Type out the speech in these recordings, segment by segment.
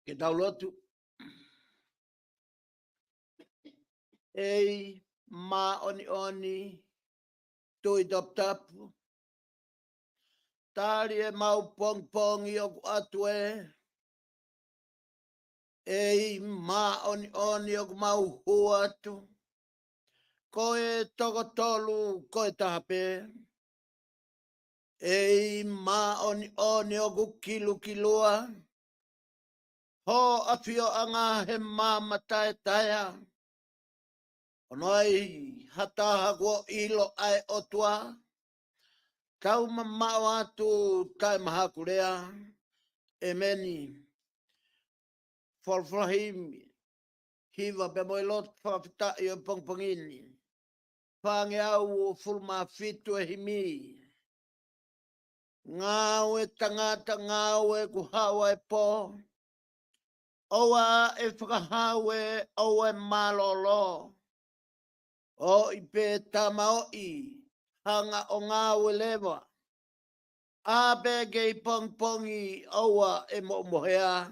Kita lotu. Ei ma oni tui tap tapu. Tari e mau pong i o atue. Ei ma oni o mau huatu. Koe toko tolu koe tape. Ei ma oni o kilua. Ho afio anga he mama tae. Onoi hataha ko ilo ai otua. Kau mamau atu tai mahakurea. Emeni. Forfrahim. Hiva pe moilot whawhita i o pongpongini. Whange au fulma fitu e himi. Ngau e tangata ngau e kuhawa e po. Oa e whakahau e oa e malolo. O i pe tamao i. Hanga o ngau e lewa. A bege i pongpongi oa e momohea.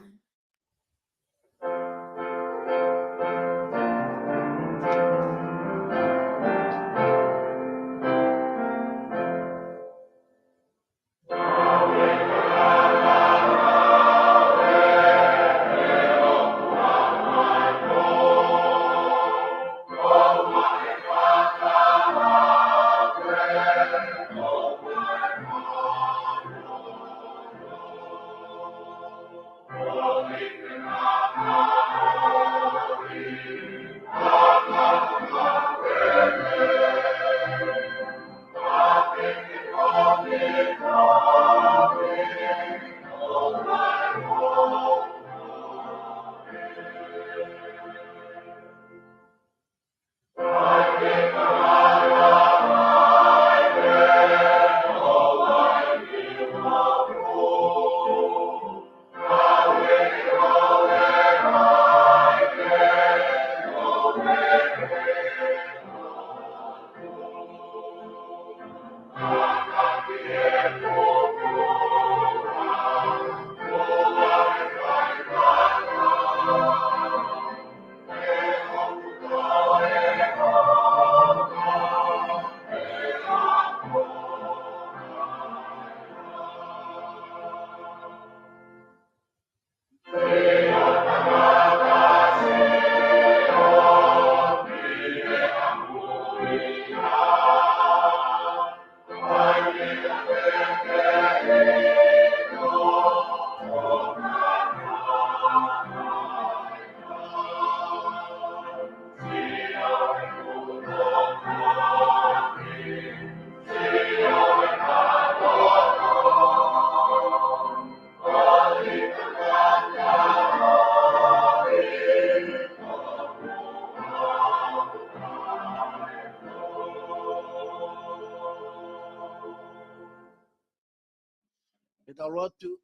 Kita lotu.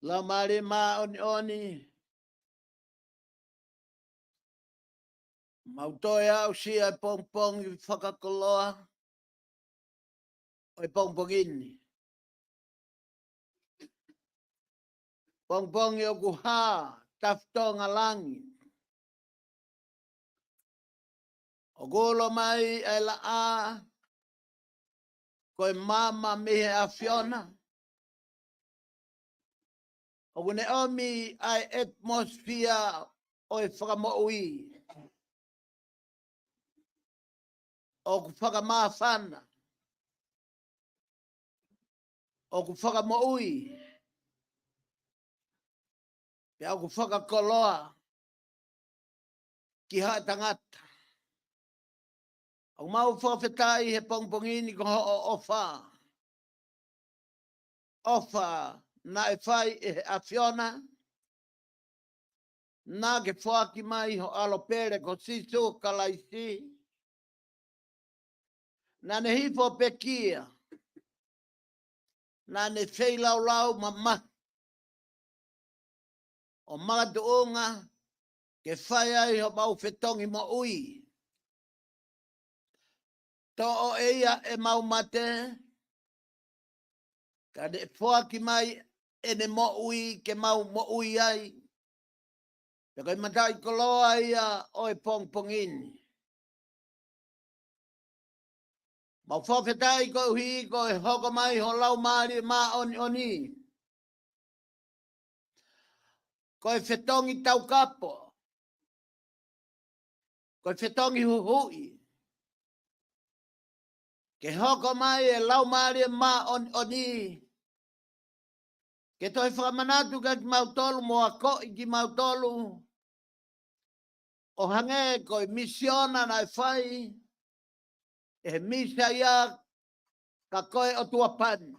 La mare ma oni. Mautoya usia pong i whakakoloa. O pong ini. Pong i o kuha. Taftonga langit. O golo mai e la a. Koe mama mihe a Fiona. O kune omi ai atmosphere o e whakamoui. O ku whakamāwhana. O ku whakamoui. Pea o ku whakakoloa. Ki hae tangata. O mau whawhetai he pongpongini ko ho ofa. Ofa na e whai e a Fiona. Na ke whaki mai ho alopere ko sisu kalaisi. Na ne hifo pekia. Na ne wheilau lau mama. O magatu unga. Ke whai ai ho mau whetongi mo ui. To o eia e mau mate. Ka de whaki mai e ne mo ui ke mau mo ui ai. Te kai matai koloa ia o e pongpongini. Mau whawhetai ko hui ko e hoko mai ho lau maari ma oni. Ko e whetongi tau kapo. Ko e whetongi huhui. Ke hoko mai e lau maari ma oni. Ke toi whakamanatu ka ki mautolu mo a ko i ki mautolu. O hange ko e misiona na e whai. E misa ia ka koe o tua pan.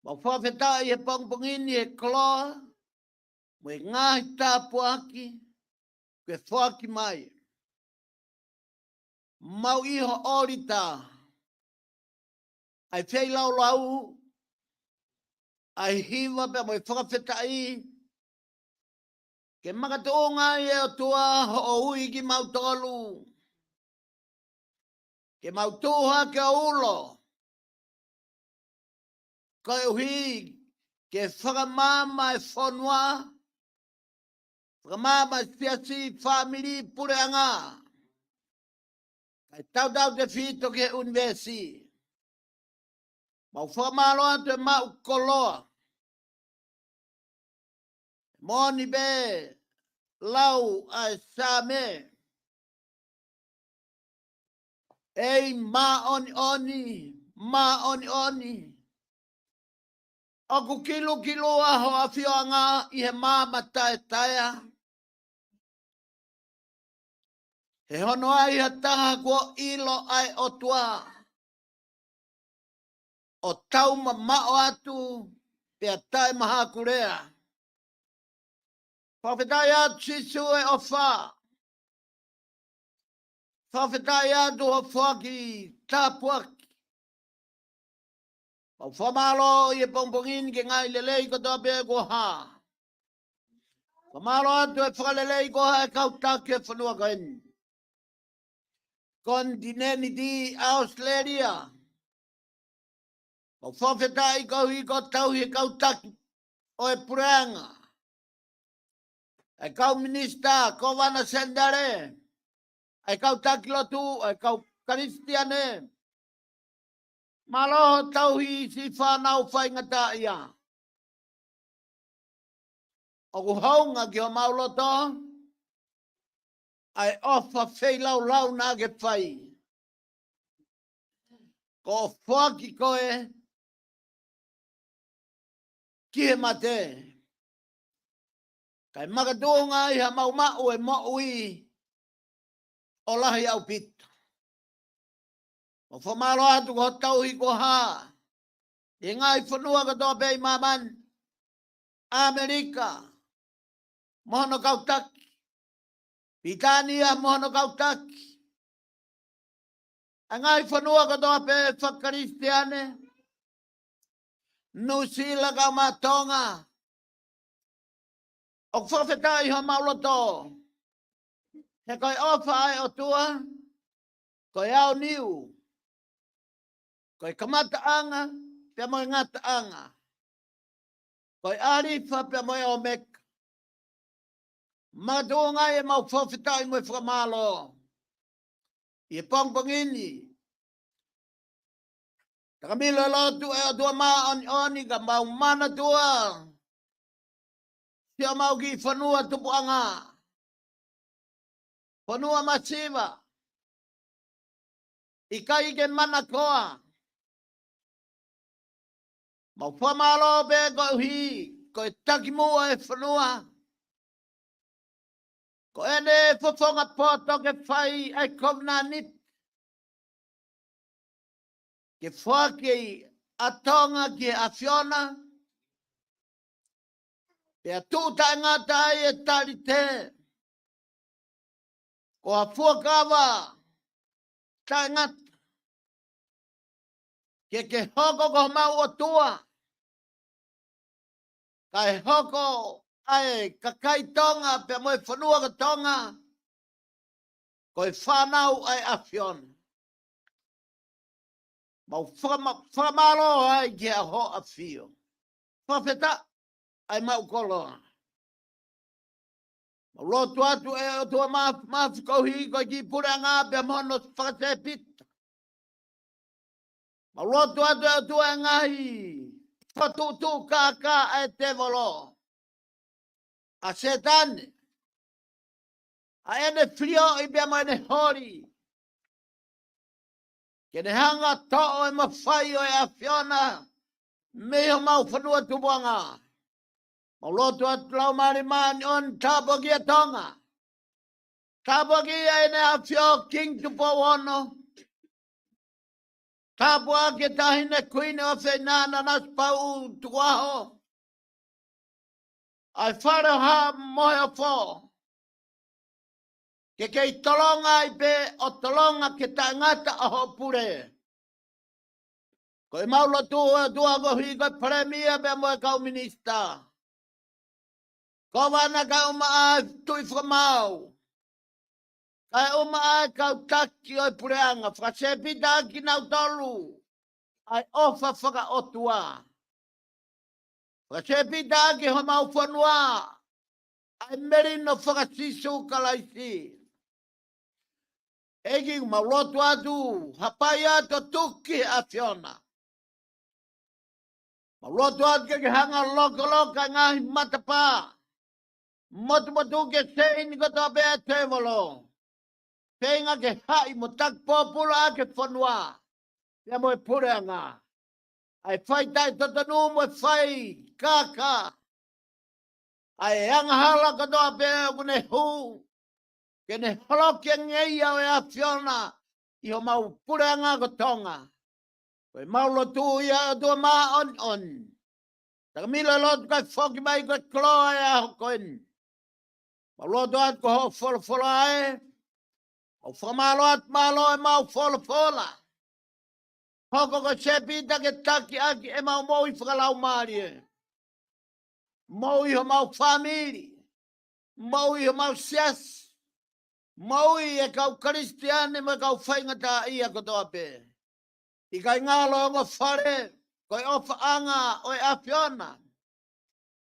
Mau whawhetai e pongpongini e kloa. Mo e ngahi tāpuaki. Ke whaki mai. Mau iho orita. Ai whei lau lau. Ai hiwa pe mo e whakawhetai. Ke makatoonga e o tua ho o hui ki mautolu. Ke mautoha ke ulo. Koe hui ke whakamama e whanua. Whakamama e fiasi family pureanga. Kai tau te fito ke universi. Mau whakamaloa te mau koloa. Moni be lau a same. Ei ma oni. Ma oni. Aku kilo aho a whioanga i he mama tae. He hono ai ha taha kua ilo ai o tua. O tau mao atu pia tae maha kurea. Whawhetai atu sisu e o wha. Whawhetai atu o whaki tāpuaki. O whamalo i e pongpongin ke ngai lelei ko tope ko ha. Whamalo atu e whakalelei ko ha e kautaki e whanua ka eni. Kontineni di Australia. O whawhetai ko hi ko tauhi e kautaki o e pureanga. E kau minista, ko wana sendare. E kautaki lotu, e kau karistiane. Malo tauhi si whanau whaingata ia. O ku haunga ki o mauloto. Ai ofa wheilau lau nā ke whai. Ko whaki koe. Ki he mate. Kai makadunga i ha mau e mo ui. O lahi au pita. O whamalo atu ko tauhi ko ha. I ngai whanua ka toa pei maman. Amerika. Mohono kautaki. Pitania mohono kautaki. A ngai whanua ka toa pei whakaristiane. Nusila ka matonga. O whawhetai ho mauloto. He koi ofa ai o tua. Koi au niu. Koi kamata anga. Pia moi ngata anga. Koi arifa pia moi o mek. Matunga e mau whawhetai moi whamalo. I pongpongini. Takamila lo tu e o tua maa oni ka mau mana tua. Sia mau ki whanua tupu anga. Whanua masiva. Ika ike mana koa. Mau whamalo be ko hi. Ko e taki mua e whanua. Ko ene whawhonga poto ke whai ai kovna nit. Ke whaki atonga ki a Fiona. Pea tūta ngata ai e tari te. Ko a fuakawa. Ta ngata. Ke hoko ko mau o tua. Kai hoko ai kakai tonga pe moe whanua ka tonga. Ko e whanau ai a Fiona. Mau whamalo ai ki a ho a fio. Whawheta ai mau koloa. Mau lotu atu e o tua mawhikohi ko ki pura ngā pe mono whakate pita. Mau lotu atu e o tua ngai. Whatutu ka e te volo. A setane. A ene frio i bea mo ene hori. Ke ne hanga to'o e mawhai o e a Fiona. Meho mau whanua tubuanga. Mau lotu atu lau mari mani on tabo ki a tonga. Tabo ki a ene a Fio King tupo wono. Tabo a ke tahine kuine o whenana nas pau tuaho. Ai whare ha mohe o fo. Ke kei tolonga i pe o tolonga ke ta ngata a ho pure. Ko i maulo tua ko hui ko premia be mo e kau minista. Ko wana ka uma a tui whamau. Kai uma a kau taki o i pureanga. Whasepi taki nau tolu. Ai ofa whaka otua. Whasepi taki ho mau whanua. Ai merino whaka sisu kalaisi. Egi maulotu atu. Hapai ato tuki a Fiona. Maulotu atu ke hanga loka ngahi matapa. Motu ke sein ko to be te volo. Penga ke hai mo tak popula ke fonwa. Ya mo purenga. Ai fai tai totonu mo fai kaka. Ai ang hala ko to be kune hu. Ke ne holo ke ngei au e a Fiona. Iho mau purenga ko tonga. Koe maulo tu ia tu ma on. Takamila lot kai foki mai ko kloa ya hokoin. Malo doat ko ho fol ai. O famalo at malo e mau fola. Hoko ko sepi ta ke taki aki e mau moi whakalau maari. Moi ho mau family. Moi ho mau sias. Moi e kau kristiane me kau whaingata ia ko toa pe. I kai ngalo ngo whare. Koi ofa anga o e a Fiona.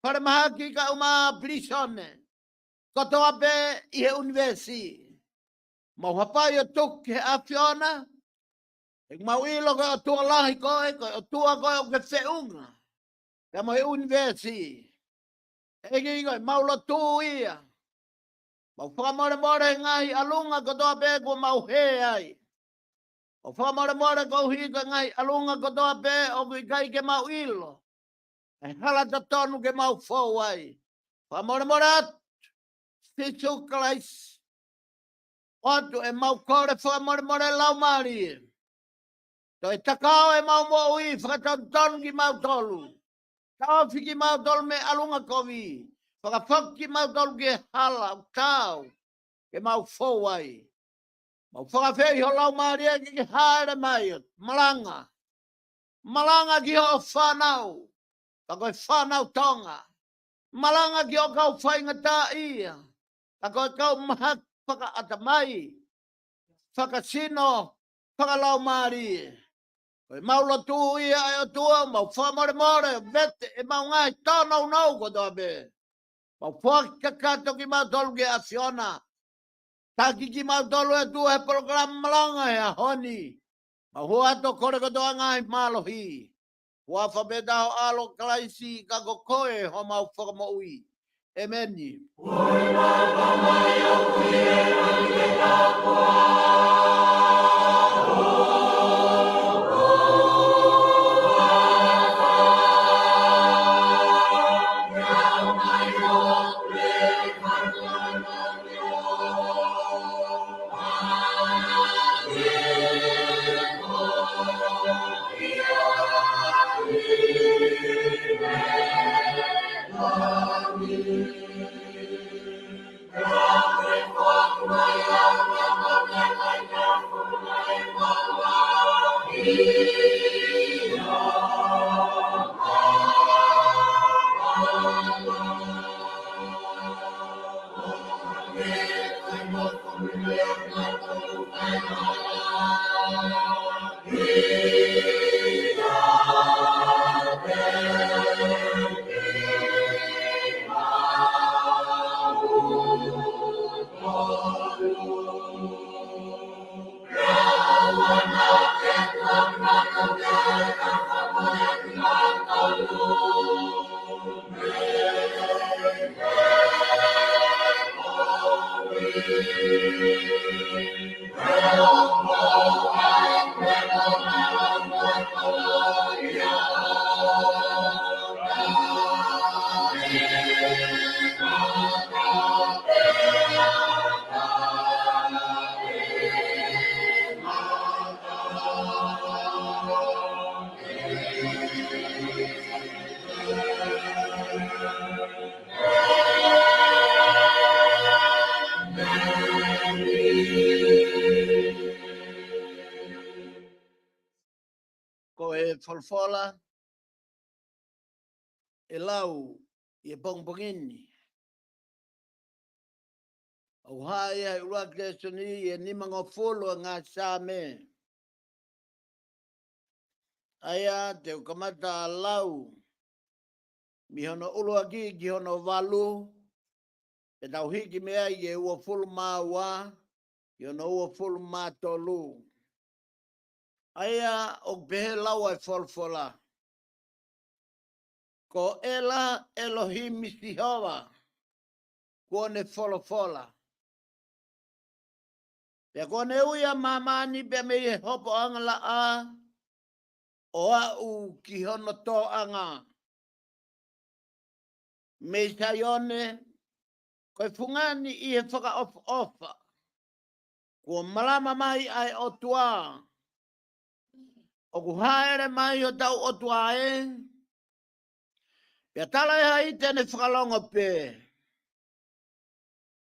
Whare mahaki ka uma prisone. Kotoa be i he universi. Mau hapai o tuk he a Fiona. E mau ilo ko o tua lahi koe, ko o tua koe o ke whiunga. Ke mo he universi. Ege i koe, mau lo tu ia. Mau whakamore ngai alunga kotoa be ko mau he ai. Mau whakamore ko hika ngai alunga kotoa be o kui kai ke mau ilo. E hala ta tonu ke mau fau ai. Whakamore at. Sisu kalais. Otu e mau kore whakamore lau mari. To e takao e mau mo ui whakatauton ki mau tolu. Tau whiki mau tolu me alunga kovi. Whakawhak ki mau tolu ki hala tau. Ke mau fowai. Mau whakawhei ho lau mari e ki haere mai. Malanga. Malanga ki ho whanau. Kako whanau tonga. Malanga ki o kau whaingata ia. Kako kau mahak whaka atamai. Whakasino, whakalau maari. Koe maula tu ia e o tua, mau whamare more, vete e mau ngai tānau nau ko toa be. Mau whakakato ki mau tolu ki asiona. Taki ki mau tolu e tua he program malanga e a honi. Mau huato kore ko toa ngai malohi. Wa whabeda o alo kalaisi kako koe ho mau whakamoui. Emeni. Ko e whalwhala e lau i e pongpongini. Au hai ai ua kresoni e nimanga folo ngā sāme. Aia te ukamata lau. Mi hono ulua ki hono walu. E tau hiki mea i e ua fulu māua. I hono ua fulu mātolu. Aia o behe lau ai whalwhala. Ko ela Elohim Sihova. Kone whalwhala. Pea kone uia mamani pe me e hopo angala a. O au ki hono tō anga. Me saione. Koe fungani i he whaka ofa. Kua malama mai ai o tua. O ku haere mai o tau o tua e. Pea tala e hai tene whakalonga pe.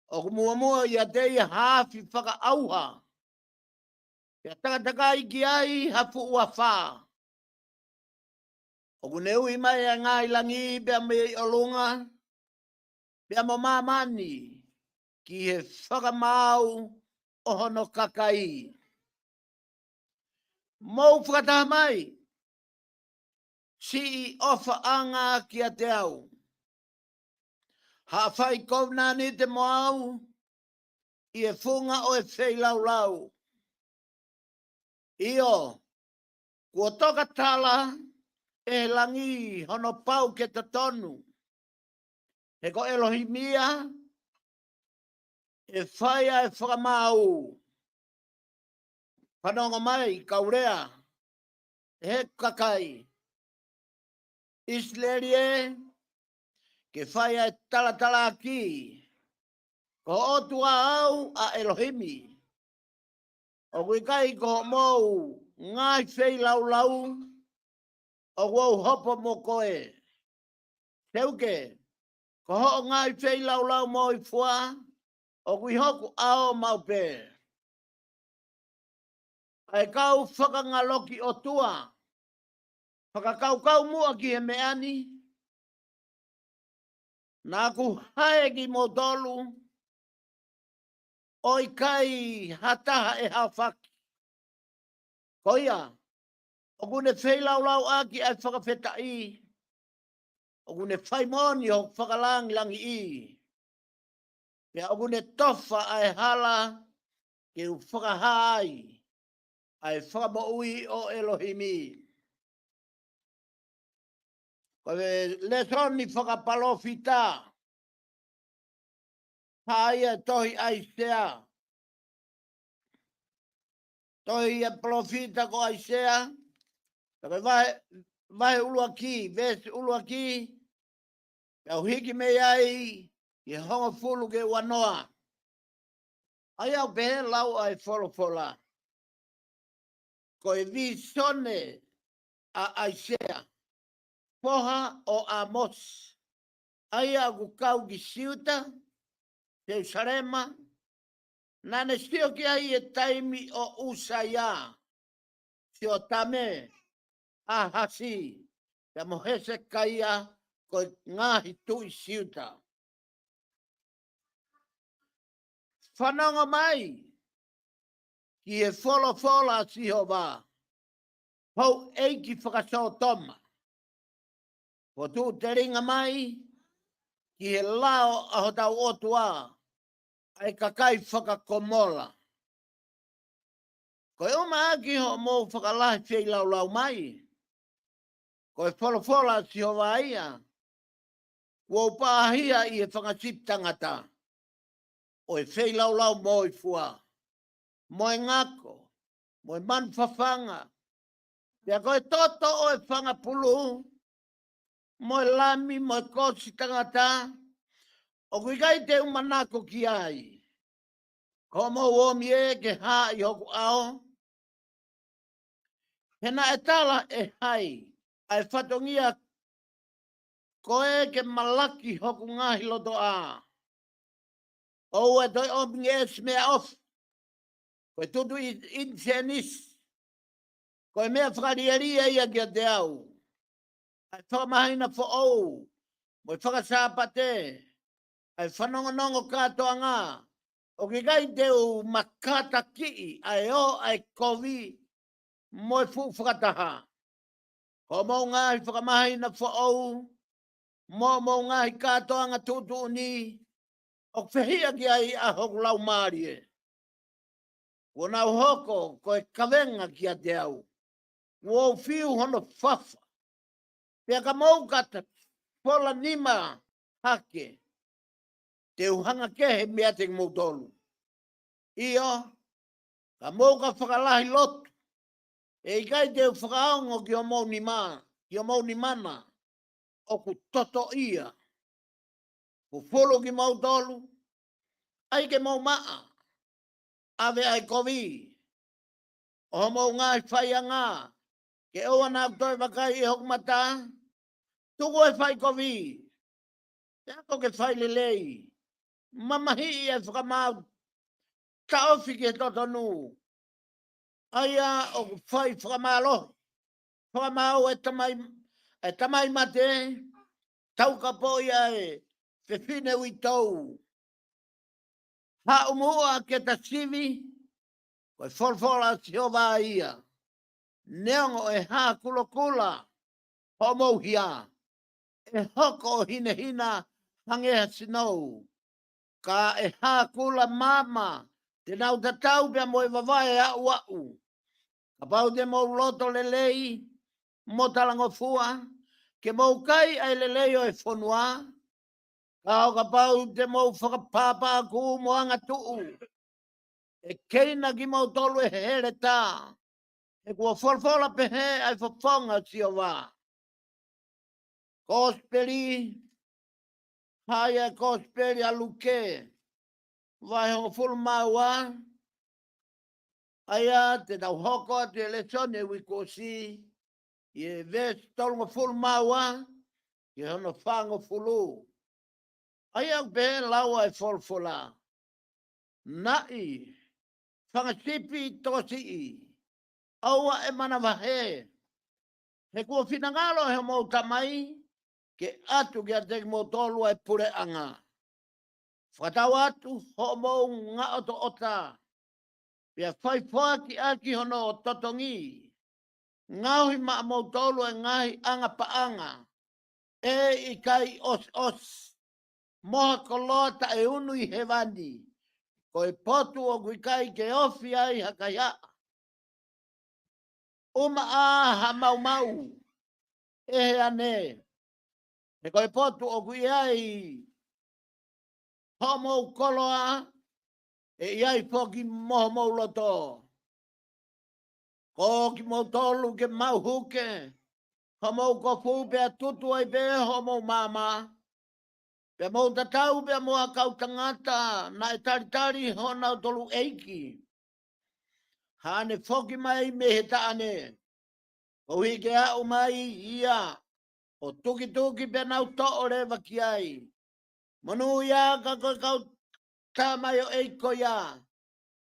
O ku mua i a te i haafi whaka auha. Pea takataka i ki ai hafu ua wha. O ku neu i mai a ngā ilangi pea me i olunga. Pea mo mamani ki he whakamau o hono kakai. Mou whakataha mai. Si i ofa anga ki a te au. Ha whai kovna ni te moau. I e funga o e whei lau lau. Io. Kua toka tala e langi hono pau ke te tonu. He ko Elohimia. E whaia e whakamau. Whanonga mai, kaurea. He kakai. Islerie. Ke whaia e talatala ki. Ko otua au a Elohimi. O kui kai ko mou. Ngai whei lau lau. O wau hopo mo koe. Teuke. Ko ho ngai whei lau lau mo i fua. O kui hoku ao maupe. Ai kau whakangaloki o tua. Whakakau mua ki he meani. Nā ku hae ki mo tolu, oi kai hataha e hawhaki. Koia, o kune whei lau lau aki ai whakawheta i, o kune whai moni o whakalangi langi i. Pea o kune tofa ai hala ke u whakahai, ai whakamoui o Elohimi. Koe le soni whakapalofita, haia tohi Aisea. Tohi e profita ko Aisea. Koe vai ulua ki, vesi ulua ki. Kau hiki me ai, i honga fulu ke wanoa. Ai au pehe lau ai wholofola. Koe vi sone a Aisea. Poha o Amos. Ai au ku kau ki siuta, te sarema. Nane stio ki ai e taimi o Usaya. Sio tame, a hasi. Te mohese kaia koe ngahi tui siuta. Whananga mai, ki e fola si hova. Hau eiki whakasau toma. Ko tu te ringa mai, ki he lao aho tau otua. Ai kakai whakakomola. Ko e oma aki ho mo whakalahi whii lau mai. Ko e fola si hova ia. Ko upahia i e whakasip tangata. O e whii lau mo i fua. Mo e ngako. Mo e man whawhanga. Pea ko e toto o e whanga pulu. Mo e lami, mo e kosi tangata. O kui kai te umanako ki ai. Ko mo uomi e ke ha i hoku ao. Hena e tala e hai. Ai whatongia koe ke malaki hoku ngahi loto a. O e toi omi e smea off. Koe tutu in senis. Koe mea whakariaria ia kia te au. Ai whakamahina fo ou. Mo i whakasāpate. Ai whanongonongo katoa ngā. O ki kai te u makata ki ai o ai kovi. Mo i fu whakataha. Ko mo ngāhi whakamahina fo ou. Mo ngāhi katoa ngā tutu ni. O whihia ki ai a hoku lau maari e. Ko nau hoko ko e kawenga ki a te au. Ko fiu hono whafa. Pea ka mau kata pola nima hake. Te uhanga kehe mea te moutolu. Iyo, ka mau ka whakalahi lotu. E kai te whakaongo ki o mau ni maa. Ki o mau ni mana. O ku toto ia. Ku folo ki moutolu. Ai ke mau maa. Ave ai kovi. O mau ngai whai ngā. Ke oa nā toi wakai e hoku mata. Tuko e whai kovi. Te ako ke whai lelei. Mamahi e whakamau. Ka ofi ke toto nu. Aia o ku whai whakamalo. Whakamau e tamai mate. Tau ka poia e. Whiwhine ui tau. Ha umua ke ta sivi. Koe wholwhola si hova ia. Neongo e ha kula kula. Homo hia. E hoko hine hina hangeha sinou. Ka e ha kula mama. Te nau tatau pia mo e wawai a uau. Ka pau te mo loto lelei. Mo talango fua. Ke mo kai ai lelei o e whonua. Ka o ka pau te mo whakapapa ku mo anga tuu. E keina ki mo tolu e here tā. E kua wholwhola pehe ai whawhonga si o wā. Kosperi, haia kosperi a luke. Vai hongo fulu maua. Aia te tau hoko te lesone wiko si. Ie ves tolunga fulu maua. Ie hono whango fulu. Aia pehe laua e wholwhola. Nai. Whangasipi tosi i. Aua e mana wahe. He kua whinangalo he mau tamai. ke atu kia te mo tolu ai pure anga. Whakatau atu ho mo ngā oto ota. Pia whai whā ki aki hono o totongi. Ngauhi ma mo tolu e ngahi anga pa anga. E i kai os. Moha koloa ta e unu i hewani. Ko e potu o kui kai ke ofi ai haka ia. Uma a ha mau mau. E ane. E ko e potu o kui ai. Homo koloa. E iai poki moho mau loto. Ko ki mo tolu ke mau huke. Homo ko fu pe tutu ai pe homo mama. Pe mo tatau pe mo akau tangata. Na e taritari hona tolu eiki. Hane foki mai me he taane. O hike au mai ia. O tuki tuki pe nau to o rewa ki ai. Manu ia ka koe kau tamai o eiko ia.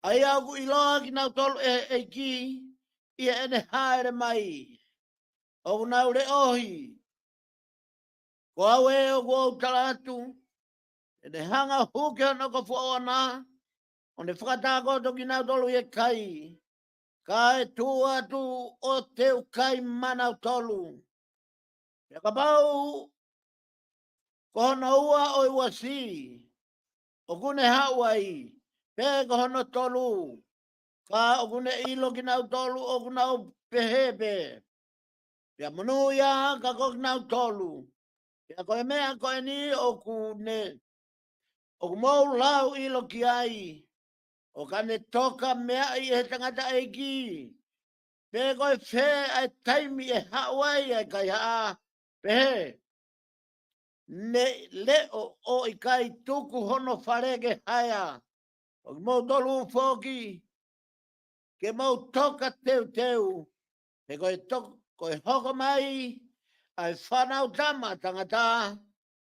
Ai au ku iloa ki nau tolu eiki. Ia ene haere mai. O nau re ohi. Ko au e o ku talatu. Ene hanga huke no ko fuona. O ne whakatako toki nau tolu e kai. Kai tua tu o teu kai manau tolu. Ia ka pau. Ko hono ua o ua si. O kune hawai. Pe ko hono tolu. Ka o kune ilo ki nau tolu o kunau pehepe. Ia munu ia ka kok nau tolu. Ia koe mea koe ni o kune. O kumou lau ilo ki ai. O kane toka mea i he tangata eiki. Pe koe fe ai taimi e hawai ai kai haa. Pehe. Ne leo o i kai tuku hono wharege haia. O kumou tolu foki. Ke mau toka teu teu. Pe koe hoko mai. Ai whanau tama tangata.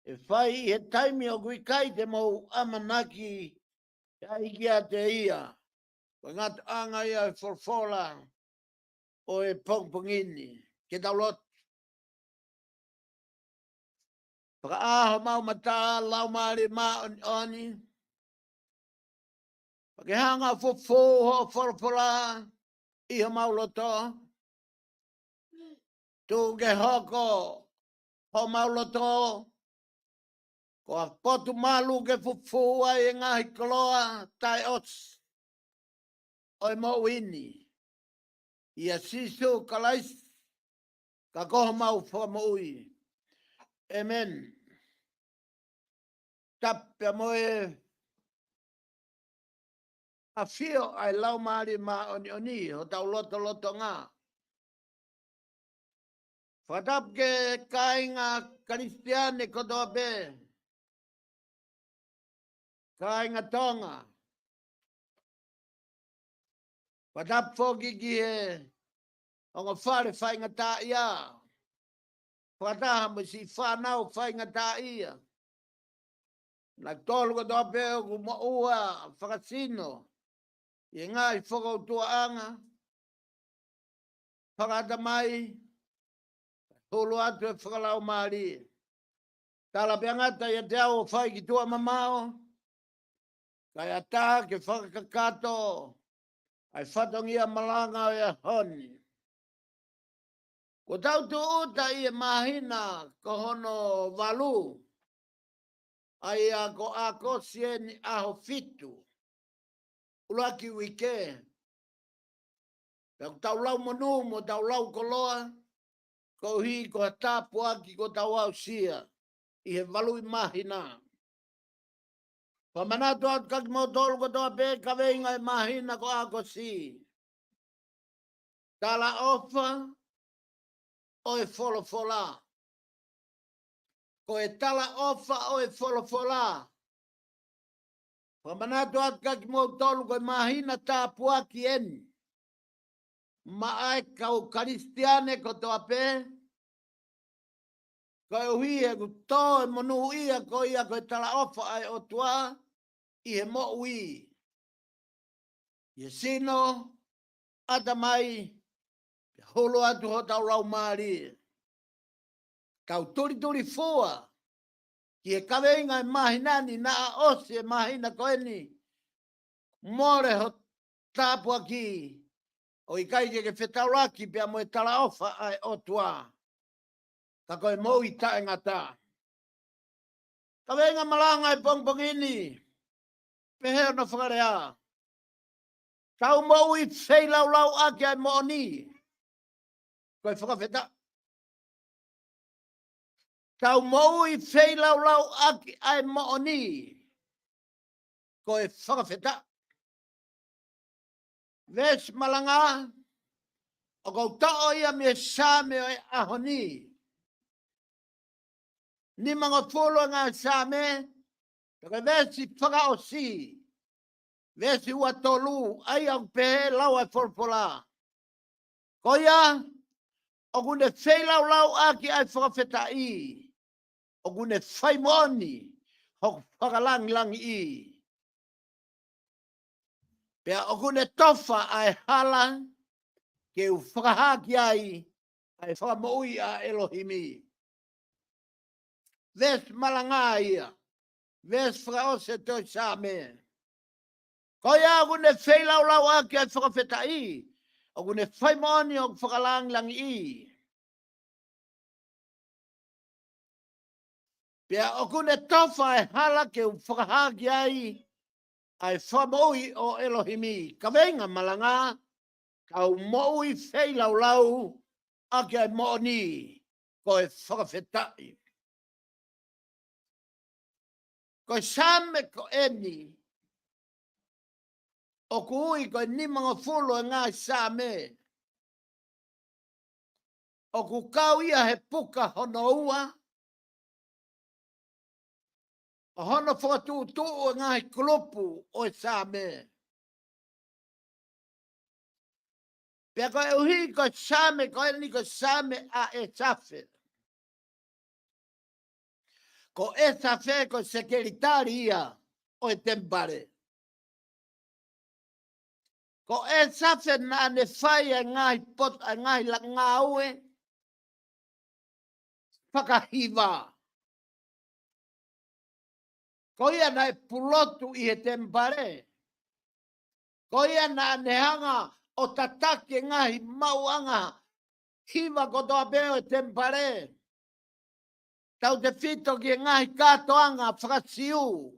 E whai he taimi o kui kai te mau amanaki. Ai kia te ia. Koe ngata anga ia e forfola. O e pongpongini. Ke tau lot. Paka aho mau mata lau maari maa oni. Pake hanga fufu ho forfola. Iho mau loto. Tu ke hoko. Ho mau loto. Ko a potu malu ke fufu ai ngahi koloa. Tai ots. Oi mo wini. Ia sisu kalais. Ka koho mau whamui. Amen. Tapia moe. A fio ai lau maari ma oni. Ho tau loto loto ngā. Whatap ke kai ngā Kristiane kotoa pe. Kai ngā tonga. Whatap foki ki he. Onga whare whai ngā tā ia. Whataha mo si whanau whai ngā tā ia. Nā tolu kotoa pe o ku mo ua whakasino. I ngā i whakautua anga. Whakata mai. Hulu atu e whakalau maari. Tala pe angata ia te au whai ki tua mamao. Kai ata ke whakakato. Ai whatongia malanga o ia honi. Ko tau tu uta i e mahina ko hono walu. Ai a ko ako sieni aho fitu. Ulaki wike. Pea ko tau lau manu mo tau lau koloa. Ko hi ko tapu aki ko tau au sia. I he walu i mahina. Pamanato atu kaki mo tolu ko toa pe kaweinga i mahina ko ako si. Tala ofa. O e folofola. Ko e tala ofa o e folofola. Pamanato atu kaki mo tolu ko i mahina tapu aki eni. Ma ai kau Kristiane ko toa pe. Ko e hui e ku tō e monu ia ko ia ko e tala ofa ai o tua. I he mo ui. I sino. Ata mai. Holo atu ho tau rau maari. Kau turi fua. Ki e kawenga e mahinani na a ose e mahina koeni. More ho tāpua ki. O i kaije ke whetauraki pia mo e tala ofa ai otua. Ka koe mo i tae ngata. Kawenga malanga e pongpongini. Peheo na whakarea. Tau mo i wheilau ake ai mo ni. Koe whakawheta. Tau mo i wheilau ake ai mo ni. Koe whakawheta. Ves malanga. O kou tao ia me same o e ahoni. Ni mga polo ngā same. Taka vesi whaka o si. Vesi ua tolu. Ai au pehe lau ai forpola. Koia. O gune wheilau aki ai whakawheta i. O gune whaimoni. Ho whakalang i. Pea o gune tofa ai hala. Ke u whakahaki ai whakamoui a Elohimi. Ves malanga ia. Ves whakaose toi same. Koia o gune wheilau aki ai whakawheta i. O gune whaimoni o whakalang i. Pea o gune tofa e hala ke u whakahaki ai whamaui o Elohimi. Ka venga malanga. Kau moui wheilau ake ai mooni koe whakawhetai. Koe same ko eni. O kui koe nimanga fulo e ngā same. O ku kau ia he puka hono ua. O hono whakatūtū e ngā he kulupu o e same. Pea koe uhi koe same, koe ni koe same a e safe. Ko e safe koe sekeritari ia o e tempare. Ko e safe na ne whai a ngai pot a ngai la ngaue. Whakahiva. Ko ia na e pulotu i e tempare. Ko ia na ne hanga o tatake ngahi mauanga. Hiva kotoa beo e tempare. Tau te fito ki ngahi katoanga whakasiu.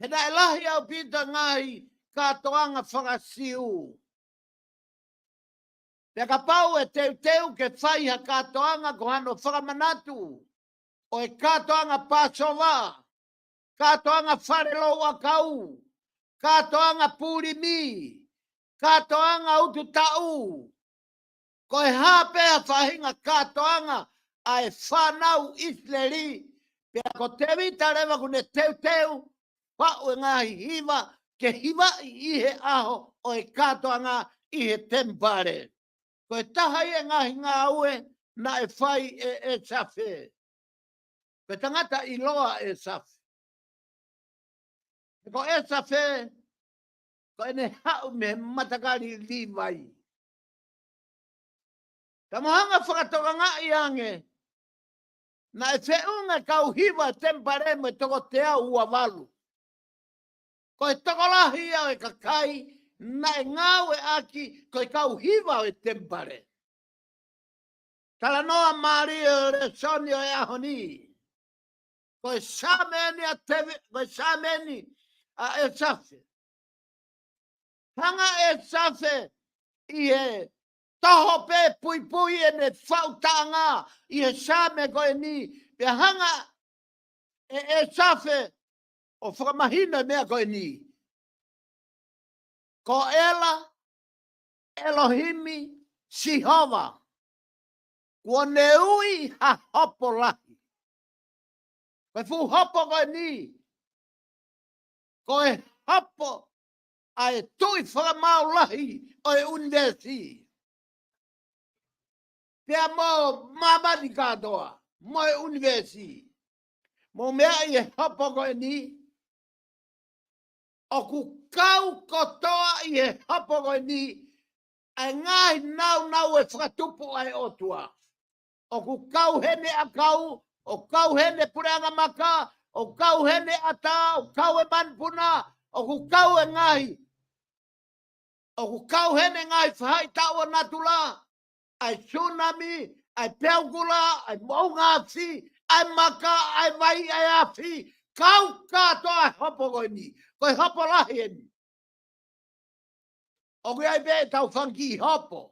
He na elahi au pito ngahi katoanga whakasiu. Pea ka pau e teu ke whaiha katoanga ko hano whakamanatu. O e katoanga Pasova. Katoanga whareloa kau. Katoanga purimi. Katoanga utu tau. Ko e hapea whahinga katoanga ai whanau Israeli. Pea ko te vita rewa kune teu. Pau e ngahi hiva. Ke hiva i he aho o e katoanga i he tempare. Ko e taha i e ngahi ngā ue na e whai e safe. Ko e tangata i loa e safe. Ko e safe. Ko e ne hau me matakari li vai. Ta mohanga whakatoka ngā i ange. Na e whiunga kau hiva tempare me toko te au ua walu. Ko e toko lahi au e kakai. Na e ngau e aki ko e kau hiva o e tempare. Tala noa Maria re soni o e ahoni. Ko e sameni a tewe, ko e sameni a e safe. Hanga e safe i e taho pe pui e ne whautanga i e same ko e ni. Pe hanga e safe o whakamahina mea ko e ni. Ko ela Elohimi Sihova. Kua neui ha hopo lahi. Koe fu hopo koe ni. Koe hopo ai tui whakamau lahi o e universi. Pea mo mamani katoa. Mo e universi. Mo mea i e hopo koe ni. O ku kau kotoa i e hopo koe ni. Ai ngai nau e whakatupu ai otua. o ku kau hene a kau, o kau hene pureanga maka, o kau hene ata, o kau e manpuna, o ku kau e ngai. O ku kau hene ngai whai tau natula, ai tsunami, ai peaugula, ai maunga fi, ai maka, ai vai, ai afi, kau katoa ai hopo koe ni, koe hopo lahi e ni. O koe ai be tau whanki hopo.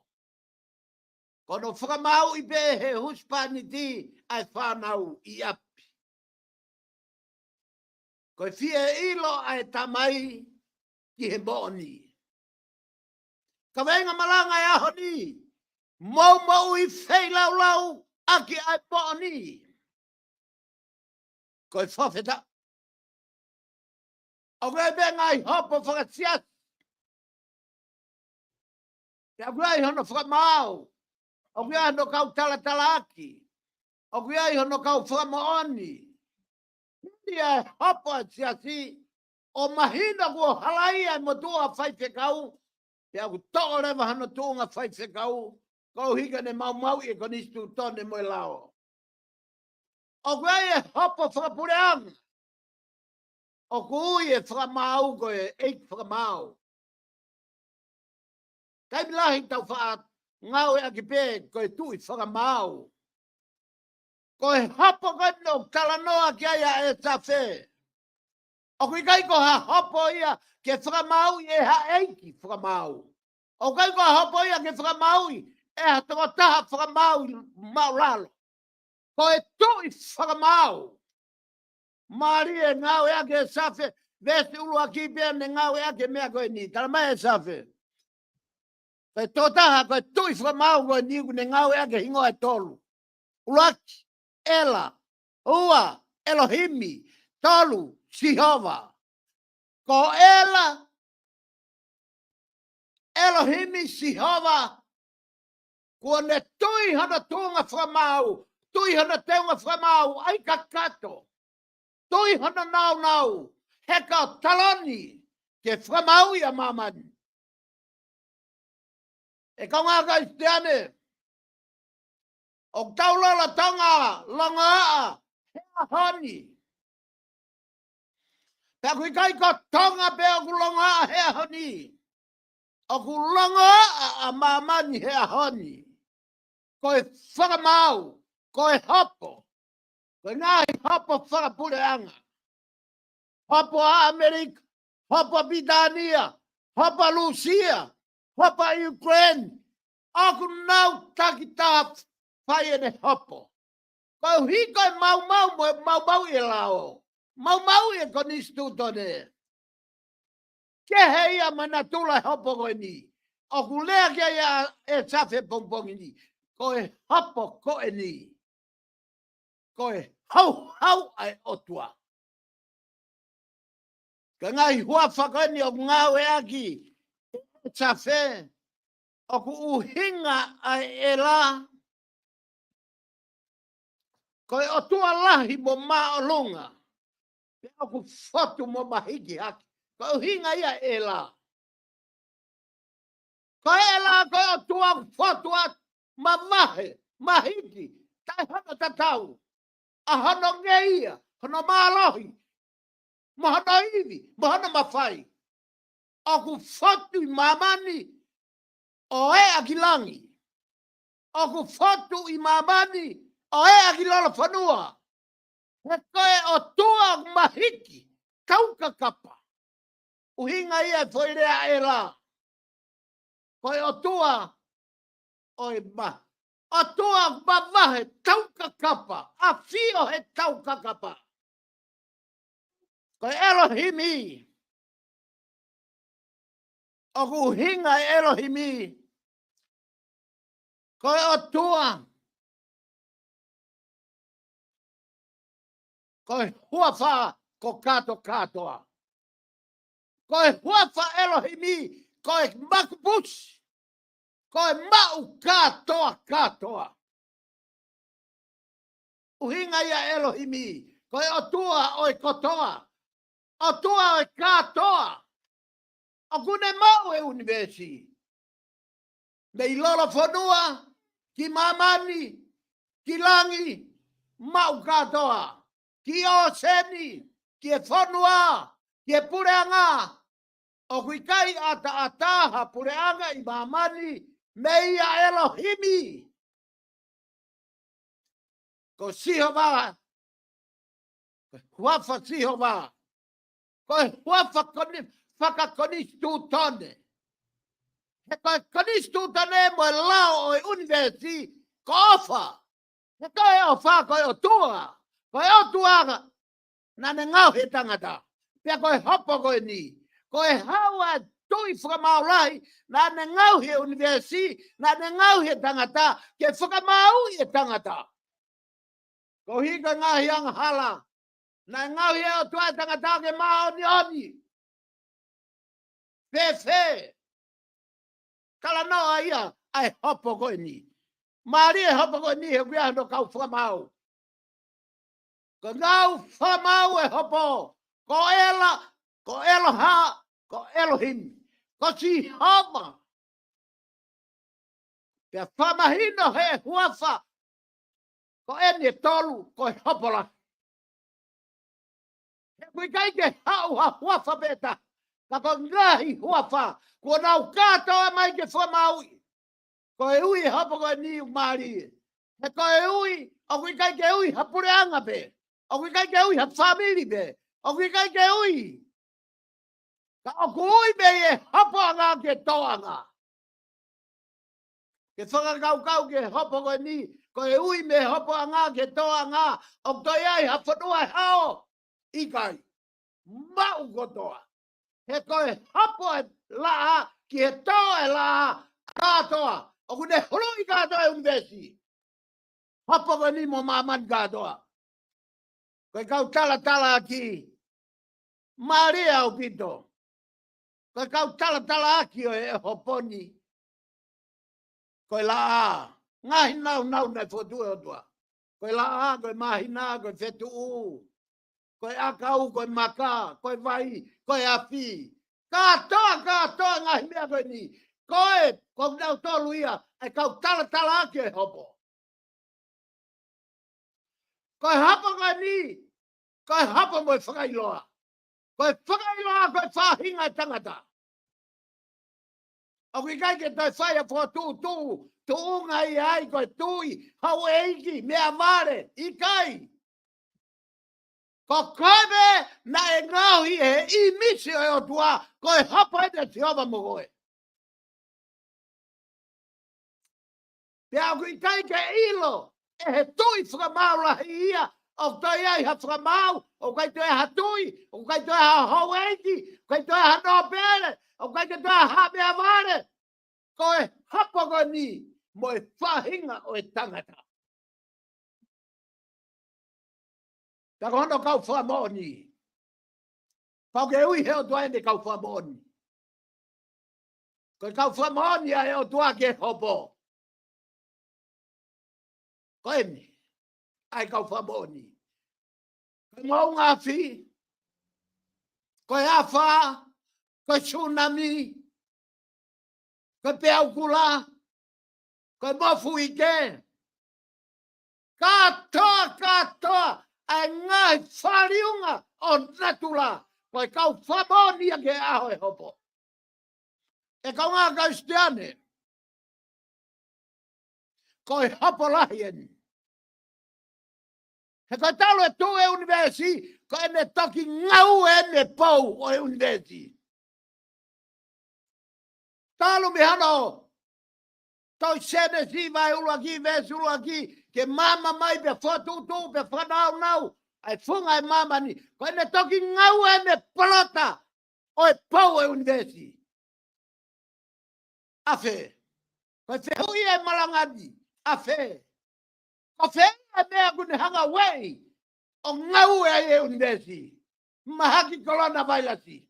Kono whakamau i be he huspani ti ai whanau i api. Koe fie ilo ai tamai ki he mooni. Ka venga malanga e aho ni. Mau i whei lau lau aki ai mooni. Koe whawheta. O koe be ngai hopo whakasias. Te a koe hono whakamau. O koe hono kau tala aki. O koe hono kau whakamooni. Ia hopo a siasi. O mahina kua halai ai mo tua whai whekau. Te aku tō rewa hana tōnga whai whekau. Kau hika ne mau e konistu tōne moe lao. O koe e hopo whakapureanga. O koe e whakamau koe eik whakamau. Kai milahi tau whaat ngau e aki pē koe tui whakamau. Koe hopo koe no talanoa ki aia e tawhe. O koe kai ko ha hopo ia ke whakamau e ha eiki whakamau. O kai ko ha hopo ia ke whakamau e ha taha whakamau mau lalo. Koe tui whakamau. Mari e ngau e ake safe, vesti ulu aki pia ne ngau e ake mea koe ni. Tala mai e safe. Koe totaha koe tui whakamau koe ni ne ngau e ake hingo e tolu. Ulaki, ela, ua, Elohimi, tolu, Sihova. Ko ela, Elohimi, Sihova, kua ne tui hana tunga whakamau, tui hana teunga whakamau, ai kakato. Tui hana nau, heka taloni, ke whakamau ia mamani. E kaunga ka isteane, o taulala tanga, langa a, hea honi. Pea kui kai ko tonga pe o ku longa a hea honi. O ku longa a mamani hea honi. Koe whakamau, koe hopo. Koe ngahi hopo whakapureanga. Hopo a Amerika, hopo a Britania, hopo a Lucia, hopo a Ukraine. Aku nau takita whai ene hopo. Koe hiko e mau e lao. Mau e konistu tone. Ke heia mana tula hopo koe ni. O ku lea kia ia e safe pongpongi ni. Koe hopo koe ni. Koe hau ai otua. Ka ngai hua whakae ni o ngau e aki. E safe. O ku uhinga ai e la. Koe otua lahi mo maa o lunga. Pea ku fotu mo mahiki haki. Koe uhinga ia e la. Koe e la koe otua fotu at mamahe, mahiki. Tai hana tatau. A hana ngeia, hana maalohi. Mahana iwi, mahana mawhai. O ku fotu i mamani o e akilangi. O ku fotu i mamani o e akilala whanua. He koe o tua mahiki, kauka kapa. Uhinga ia whoirea e la. Koe o tua o e ma. O tua mamahe, kauka kapa. A fio he kauka kapa. Koe Elohimi. O ku uhinga Elohimi. Koe o tua. Koe huafa ko katoa. Koe huafa Elohimi, koe makupus. Koe mau katoa. Uhinga ia Elohimi, koe otua oi kotoa. Otua oi katoa. O kune mau e universi. Me ilolo whanua, ki mamani, kilangi mau katoa ki o seni ki fonua ki pureanga o kuikai ata ataha pureanga i mamani meia Elohimi ko sihova huafa sihova ko huafa koni faka koni stutone ko koni stutone mo lao o universi kofa ko o fa ko o tua ko o tua na ngau he tangata pe ko hopo ko ni ko hawa tui whakamaurai na ngau he universi na ngau he tangata ke whakamau he tangata ko hika ngahi ang hala na ngau he o tua tangata ke mao ni oni fe kala no ia ai hopo ko ni mari hopo ko ni he kuia no kau whakamau ko ngau whamau e hopo ko Eloha ko Elohim ko si homa pe whamahino he huafa ko ene tolu ko hopola he kui kai ke hau ha huafa beta ka ko ngahi huafa ko nau katoa mai ke whamau ko e ui hopo ko ni mari he ko e ui o kui kai ke ui ha pureanga pe o kui kai ke ui ha family pe o kui kai ke ui ka o kui me e hopo anga ke toanga ke whakakau ke hopo ko ni ko e ui me hopo anga ke toanga o toi ai ha whanua hao ikai mau kotoa he ko e hopo e laa ki he toa e laa katoa o kune hui katoa e unvesi hopo ko ni mo maman katoa ko e kau tala aki Maria o pito ko e kau tala aki o e hoponi koe la ngahi nau nei fotu o tua koe la koe mahina koe fetu koe akau koe maka koe vai koe api katoa ngahi mea koe ni koe ko nau tolu ia ai kau tala ake hopo koe hapo koe ni koe hapo moe whakailoa koe whahinga tangata o ki kai ke tai whai a fo tu unga i ai koe tui hau eiki mea mare i kai ko koe na e ngau i e i misi o tua koe hapa e te tiova mo koe pia o ki kai ke ilo e he tui whakamau lahi ia o toi ai ha whakamau o kai toi ha tui o kai toi ha hau eiki o kai toi ha no pere o kai toi ha mea mare koe hapa koe ni mo e whahinga o e tangata. Ta kono kau whamoni. Pau ke ui heo tua ene kau whamoni. Koe kau whamoni a heo tua ke hopo. Koe ni. Ai kau whamoni. Koe ngau ngawhi. Koe awha. Koe tsunami. Koe peaukula. Koe mofu ike. Katoa. Ai ngai whariunga o natula. Koe kau whamoni a ke aho e hopo. E kau ngā kaustiane. Koe hopo lahi eni. He koe talo e tū e universi. Koe ene toki ngau ene pou o e universi. Talo mi hano. Toi sene si vai ulu aki, vesi ulu aki. Ke mama mai pe whatutu, pe whanau nau. Ai funga e mama ni. Koe ene toki ngau ene plota. O e pou e universi. Afe. Koe whehui e malangani. Afe. Ko whenga mea kune hanga wei. O ngau e universi. Mahaki kolona vailasi.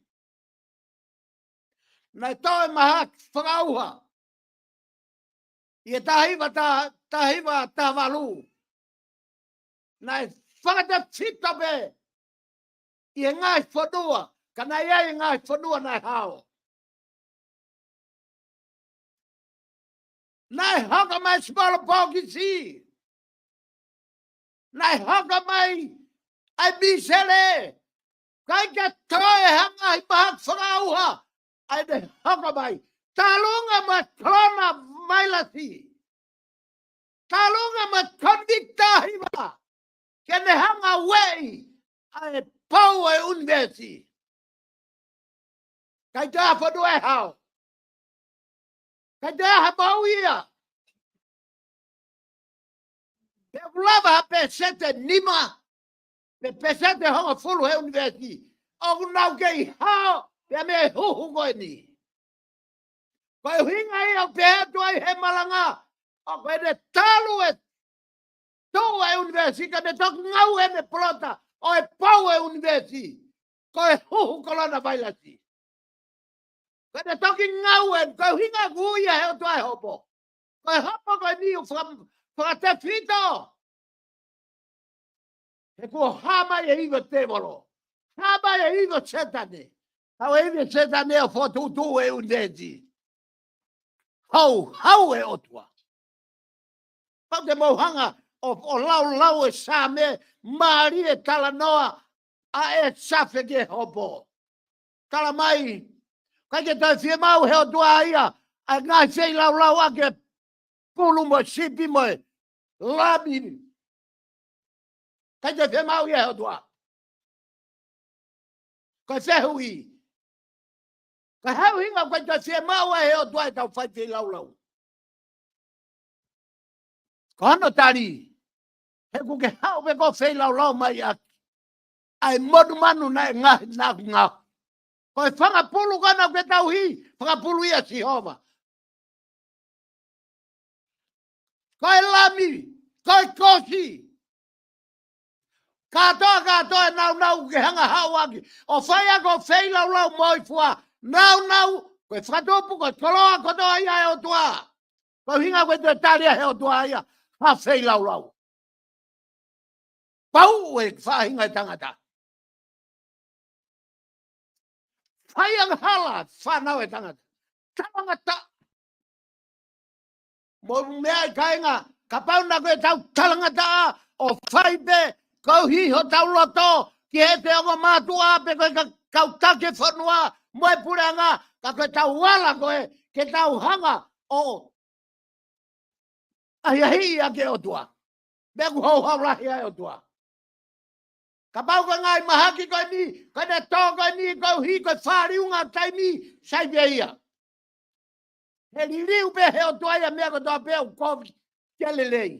Nai toe mahaki whakauha. Ie tahiwa tavalu. Nai whakata tita be. Ie ngai whanua. Kana iai ngai whanua nai hao. Nai haka mai smala pōki si. nai haka mai, ai bisele, kai ka toe hanga i mahak whakauha, ai ne haka mai, talunga ma trona mailasi, talunga ma convicta hiva, kene hanga wei, ai pau e unvesi, kai te a whanu e hao, kai te a mau ia, pe ulava pe sete nima, pe pesete honga fulu he unvesi, o nau kei hao, pe me huhu koe ni. Koe hinga i au pe tua i he malanga, o koe ne talu e tau e unvesi, ka ne tok ngau e me plota, o e pau e unvesi, koe huhu kolona vailasi. Koe ne toki ngau e, koe hinga guia he o tua e hopo. Koe hopo koe ni u whakate fito. He kua hama e iwa te moro. Hama e iwa setane. Hau e iwa setane o whotutu e unvesi. Hau e otua. Pau te mauhanga o lau e sa me maari e tala noa a e safe ke hopo. Tala mai, kai ke tai fie mau he o tua ia, a ngai fei lau a ke pulu mo sipi mo e labi. Kai te fie mau ia he o tua. Kai fehui. Kai hau hinga kai te fie mau he o tua e tau fai fei lau. Kono tari, he kuke hau pe ko fei lau mai aki. Ai modu manu na e ngā. Koe whangapulu kana ke tau hi, whangapulu ia Sihova. Koe lami, koe kosi. Katoa nau ke hanga hau aki. O whaia ko whei lau moi fua. Nau, koe whakatopu koe koloa kotoa ia e o tua. Koe hinga koe te taria he o tua ia. Ha whei lau. Pau e whahinga i tangata. Whaiang hala, whanau e tangata. Tangata. Mo mea i kainga, ka pauna koe tau talangata o whaipe, kau hiho tau loto, ki he te ongo mātua pe koe kau take whanua, moe puranga, ka koe tau wala koe, ke tau hanga o ahiahi a ke o tua. Mea ku hau rahi a o tua. Ka pau koe ngai mahaki koe ni, koe ne tō koe ni, koe hi koe whāriunga taimi, sai ia. He liu pe he o tua ia mea ko toa pe o kovi kelelei.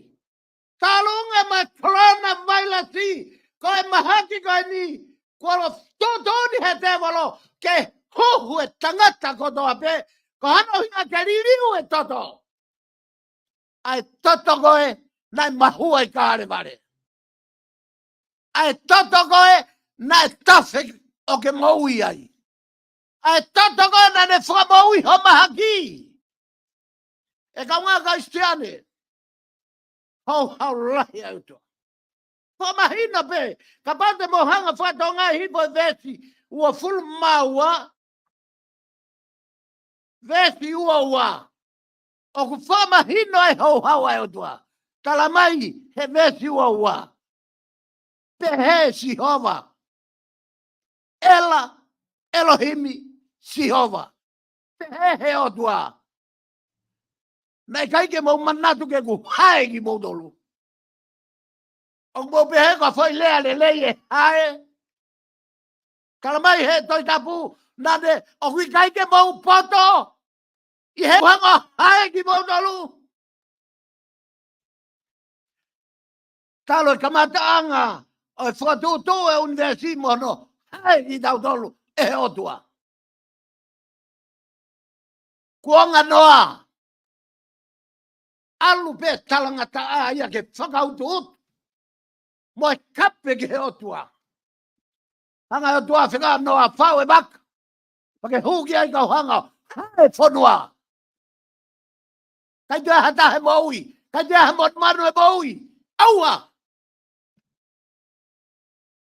Talunga ma krona vailasi, koe mahaki koe ni, koro tōtoni he te walo, ke huhu e tangata ko toa pe, ko hano hinga ke liu e toto. Ai toto koe, nai mahua i kāre vare. Ai toto koe, nai tafe o ke maui ai. Ai toto koe, nai ne whamaui ho mahaki. E ka ngā ka istiane. Hau rahi au toa. Ko mahina pe, ka pate mo hanga whato ngā hipo vesi, ua fulu maua, vesi ua. O ku whamahino ai hau ai o toa. Tala mai, he vesi ua. Pe he Sihova. Ela, Elohimi, Sihova. Pe he o toa. Nei kai ke mau manatu ke ku hae ki mau tolu. O mau pehe ka foi lea le e hae. Kalamai he toi tapu, nade, o kui kai ke mau poto. I he hanga hae ki mau tolu. Talo e kamataanga, o e whakatutu e universi mono, hae ki tau tolu, e he otua. Kuonga noa. Alu pe talangata a ia ke whakautu ut. Mo e kape ke otua. Hanga otua whika noa whau e bak. Pake huki ai kau hanga. Hae whanua. Kai te hata he maui. Kai te he mot manu e maui. Aua.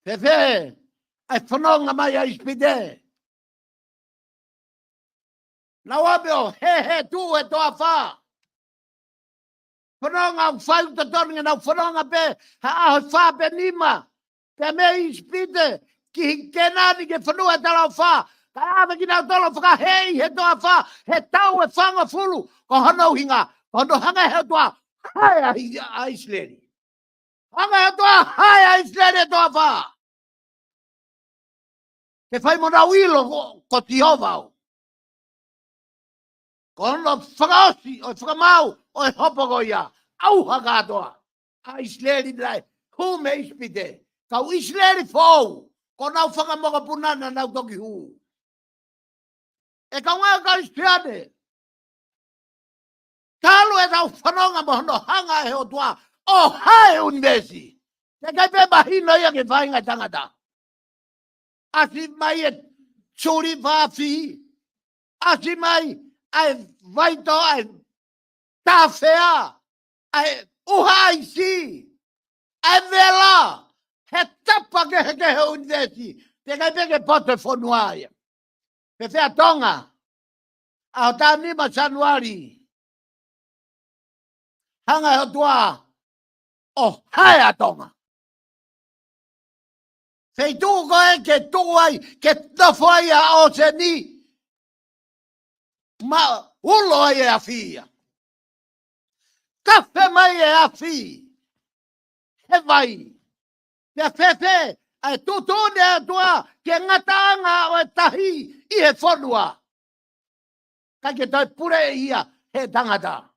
Pepe. Ai whanonga mai a ispide. Na wabeo he tu e toa wha. Whanonga whai uta tonu ngā whanonga pe ha aho wha pe nima. Pe me ispite ki kenani ke whanua tala wha. Ka awa ki nau tolo whaka hei he toa wha. He tau e whanga fulu. Ko hono hinga. Ko hono hanga he toa. Hai a Israeli. Hanga he toa. Hai a Israeli toa wha. Ke whai mona wilo ko Tihovau. Ko hono whakaosi o whakamau o e hopogo ia. Au haka toa. A Israeli dai. Hu me ispite. Kau Israeli fau. Ko nau whakamoka punana nau toki hu. E kau ngā kau ispiane. Talu e tau whanonga mo hono hanga e o tua. O hae unvesi. Te kai pe mahino ia ke whainga tangata. Asi mai e tsuri whawhi. Asi mai ai vaito ai tawhea. Ai uhaisi. Ai vela. He tapa ke he unvesi. Te kai pe ke pote whonuaia. Pe whea tonga. Ao tā nima Januari. Hanga o tua. O hae a tonga. Fei tūko e ke tuai, ke tawho ai a o se ni. Ma ulo ai e a fia. Kafe mai e a fi. He vai. Te fefe, ai tutune a tua, ke ngatanga o e tahi, i he whanua. Kai ke toi pure ia, he tangata.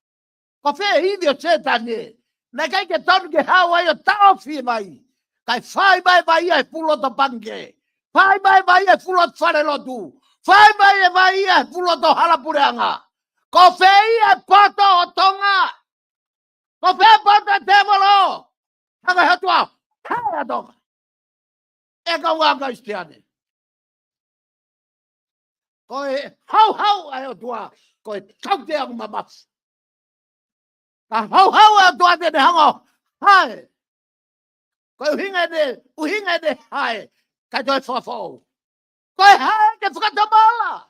Ko fe hivio setane. Na kai ke tonu ke hawa i o tau fi mai. Kai whai mai e puloto pange. Whai mai e puloto wharelotu. Whai mai e puloto halapureanga. Ko whei e poto o tonga. Ko whei poto e tevolo. Hanga hatua. Hai a tonga. E ka waka istiane. Ko e hau ai o tua. Ko e taute aku mamafu. Ka hau ai o tua te hango. Hai. Ko uhinga de hai. Kai toi whawhau. Koe hae ke whakatamala.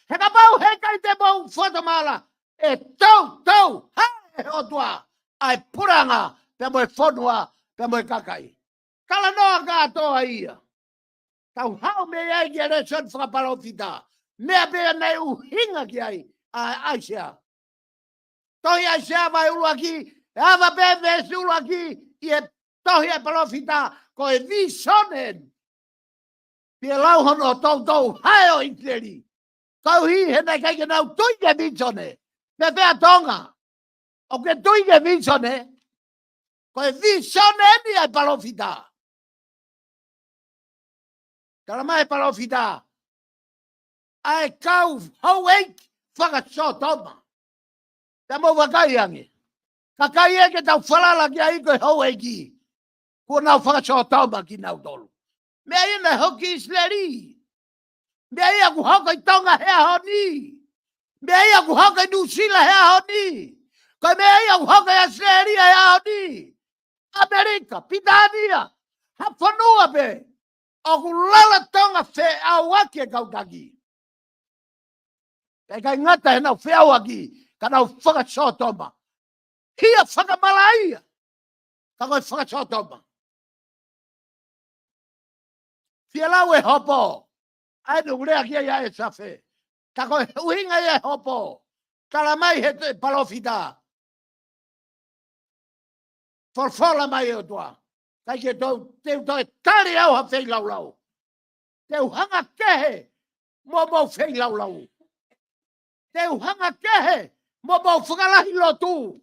He ka pau he kai te mau whakatamala. E tau, hae o tua. Ai puranga, pe moe whanua, pe moe kakai. Kala noa ka toa ia. Tau hau me ai ki ere son whakaparofita. Mea pea nei uhinga ki ai, a Aisea. Toi Aisea vai uluaki, ava pe vesi uluaki, i e tohi e parofita, ko e visonen. Pia lau hono tau hae o Israeli. Kau hi hena kai ke nau tuike vinsone. Me pea tonga. O ke tuike vinsone. Ko e vinsone ni ai palofita. Kala mai palofita. Ai kau hau eik whakasotoma. Te mo wakai ange. Kakai e ke tau whalala ki ai koe hau eiki. Kua nau whakasotoma ki nau tolu. Mea ina hoki Israeli. Mea ia ku haka i tonga hea honi. Mea ia ku haka i Nusila hea honi. Koe mea ia ku haka i Israeli hea honi. Amerika, Pitania, hawhanua pe. O ku lala tonga whe au aki e kautaki. Kei kai ngata he nau whe au aki. Ka nau whakasotoma. Hia whakamalaia. Ka koe whakasotoma. Fia lau e hopo. Ai no rea kia ia e safe. Ka koe uhinga e hopo. Kala mai he te palofita. Forfola mai e o toa. Kai ke tau, teu toi tari au ha whei lau. Teu hanga kehe. Mo whei lau. Teu hanga kehe. Mo whakalahi lotu.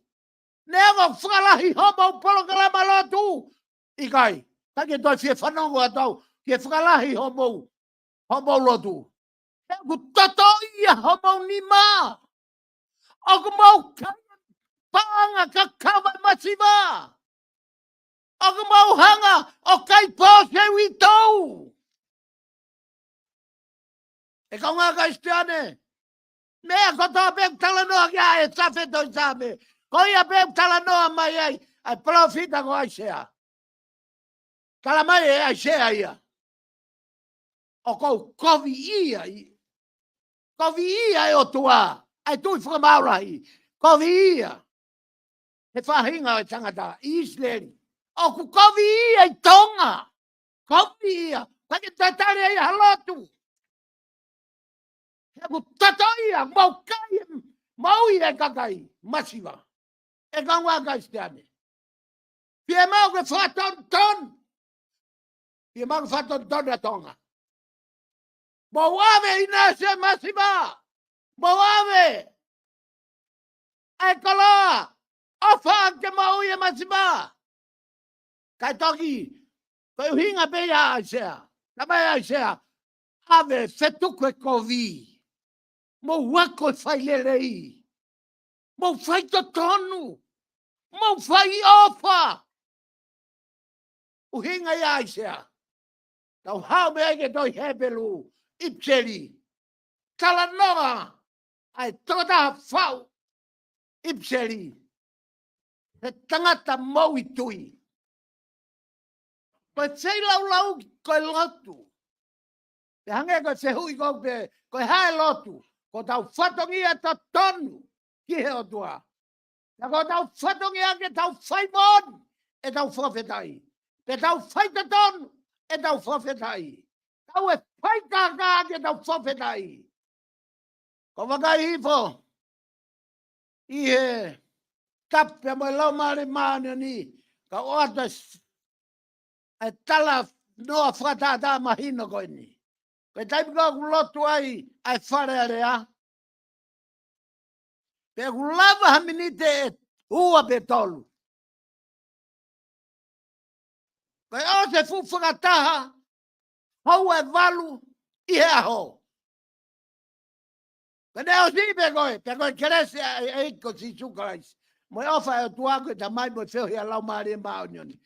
Neongo whakalahi homo polokalama lotu. Ikai. Kai ke toi fie whanongo a tau. Ke whakalahi homo. Homo lotu. E ku toto ia homo ni ma. O ku mau kaya panga ka kawa masiva. O ku mau hanga o kai pose witou. E kau ngā kai stiane. Mea kotoa pek tala noa kia e safe toi safe. Ko ia pek tala noa mai ai. Ai profita ko Aisea. Kala mai e Aisea ia. O kou kovi ia. Kovi ia e o tua. Ai tui whakamaurahi. Kovia. He whahinga o tangata Israeli. O ku kovia i tonga. Kovia. Pake tatare i halotu. He ku tatoia mau kai mau i e kakai masiva. E kangwa kai stiane. Pia mau ke whaton ton. Pia mau ke whaton ton a tonga. Mau ave ina se masiva. Mau ave. Ai koloa. Ofa ke mau i e masiva. Kai toki. Kai uhinga pe ia aisea. Tabai aisea. Ave fetuko e kovi. Mo wako e whailelei. Mo whai tonu. Mo whai ofa. Uhinga ia aisea. Tau hao me ake toi hebelu. Ipseri. Kala noa. Ai toda whau. Ipseri. He tangata mau i tui. Koe sei lau koe lotu. Te hange koe se hui koe hae lotu. Ko tau whatongi e ta tonu. Ki he o tua. Na ko tau whatongi ake tau whai mon. E tau whawhetai. Te tau whai ta tonu. E tau whawhetai. Tau e whai kaka ake tau whawhetai. Ko wakai hifo. I he. Tape mo lau maare maane ni. Ka oatas. E tala noa whatata mahino koe ni. Koe taipika ku lotu ai whare area. Pe ku lava haminite e hua pe tolu. Koe o se fuwhakataha. Hau e valu i he aho. Koe neo si pe koe kerese e iko si sukalais. Moe ofa e tuako e tamai mo feo hia lau maari e maonioni.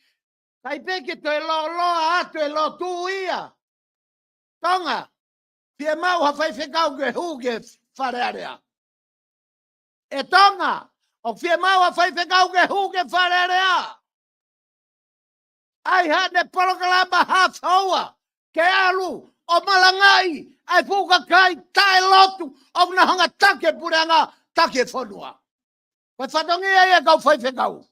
Kai peke to e loa ato e lo tu ia. Tonga. Pia mau ha fai whekau ke huke whare area. E tonga. O fia mau ha fai whekau ke huke whare area. Ai hane polokalamba half hoa. Ke alu. O malangai. Ai puka kai tae lotu. O na hanga take pureanga take whanua. Koe whatongi e kau fai whekau.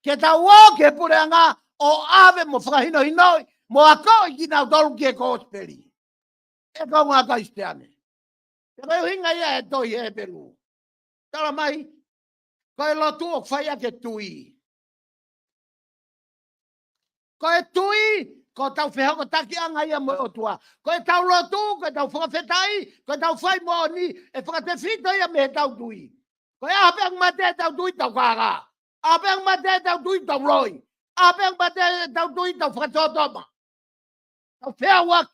Ke ta wo ke pureanga o ave mo whakahino hinoi. Mo ako i kina tolu ke kōsperi. E kau ngā kaisteane. E koe hinga ia e toi e peru. Tala mai, koe lotu o whai ake tui. Koe tui, ko tau whehoko taki anga ia mo o tua. Koe tau lotu, koe tau whakawhetai, koe tau whai mo ni, e whakatewhito ia me he tau tui. Koe apeang mate tau tui tau kāga. Apeang mate tau tui tau roi. Apeang mate tau tui tau whakatotoma. Tau whewak,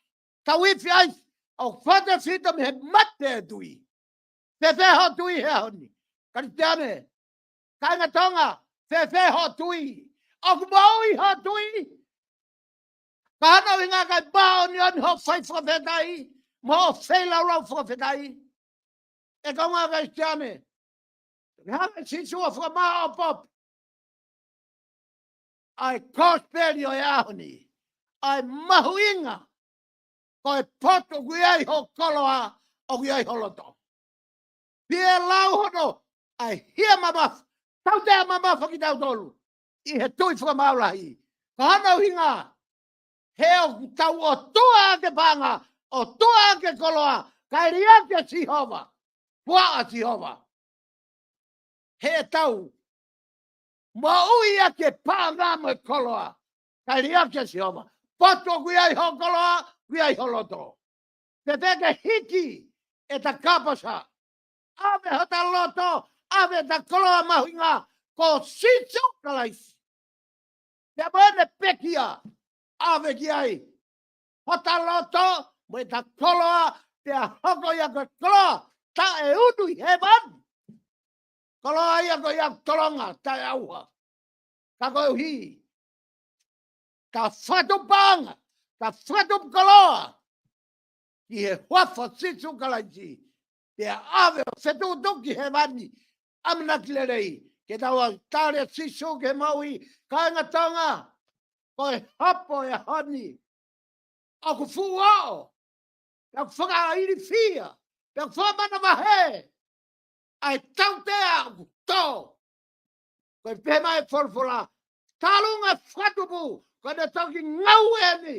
tau iwi ais, au whakatewhito me he mate tui. Whewheho tui he honi. Karisteane, kainga tonga, whewheho tui. Aku maui ho tui. Kahana winga kai bao ni on ho whai whawhetai. Mo ho whela rau whawhetai. E kaunga kai stiame. Hame sisua whamaa o pop. Ai kosperi o e ahoni. Ai mahuinga. Koe poto kui ai ho koloa o kui ai holoto. Pie lau hono. Ai hia mamaf. Tau tea mamaf ki tau tolu. I he tui whamaulahi. Kahana winga. Heo tau o tua ake panga. O tua ake koloa. Kairi ake sihova. Pua sihova. He tau. Mo ui ake panga me koloa. Kairi ake sihova. Poto kui ai ho koloa. Kui ai holoto. Te teke hiki. E ta kapasa. Ave hota loto. Ave ta koloa mahuinga. Ko sitsu kalais. Te mene pekia. Ave ki ai. Hota loto. Mo ta koloa. Te hoko ia ko koloa. Ta e unu i hevan. Koloa ia ko ia tolonga. Ta e auha. Ka ko hi. Ka whatu panga. Ka whatu koloa. Ki he huafa sitsu kalaisi. Te ave o whetu tuki hevani. Amna kilerei. Ke taua tare sisu ke maui. Kainga tonga. Koe hapo e honi. Aku fuao. Aku whaka iri fia. Aku whamana mahe. ai tau te au to. Koe pema e forfola. Talunga whatupu. Koe ne toki ngau e ni.